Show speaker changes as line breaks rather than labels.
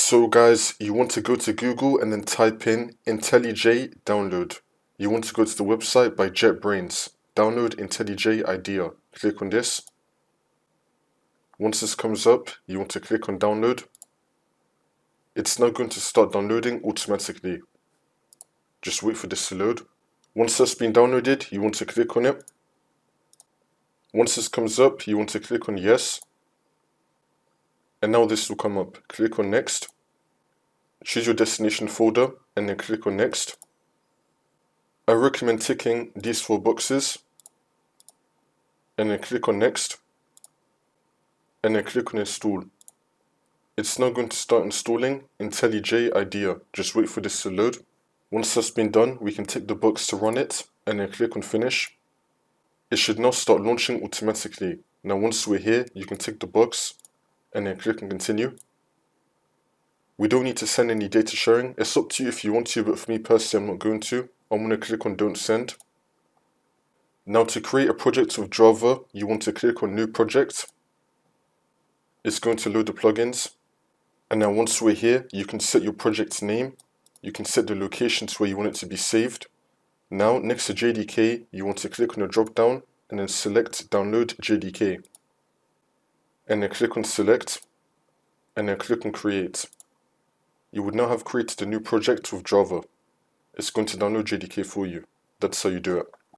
So guys, you want to go to Google and then type in IntelliJ download. You want to go to the website by JetBrains. Download IntelliJ IDEA. Click on this. Once this comes up, you want to click on download. It's now going to start downloading automatically. Just wait for this to load. Once that's been downloaded, you want to click on it. Once this comes up, you want to click on yes. And now this will come up. Click on next. Choose your destination folder and then click on next. I recommend ticking these 4 boxes and then click on next and then click on install. It's now going to start installing IntelliJ IDEA. Just wait for this to load. Once that's been done, we can tick the box to run it and then click on finish. It should now start launching automatically. Now once we're here, you can tick the box and then click on continue. We don't need to send any data sharing. It's up to you if you want to, but for me personally, I'm not going to. I'm going to click on don't send. Now to create a project with Java, you want to click on new project. It's going to load the plugins. And now once we're here, you can set your project's name. You can set the location to where you want it to be saved. Now next to JDK, you want to click on the drop down and then select download JDK. And then click on select and then click on create. You would now have created a new project with Java. It's going to download JDK for you. That's how you do it.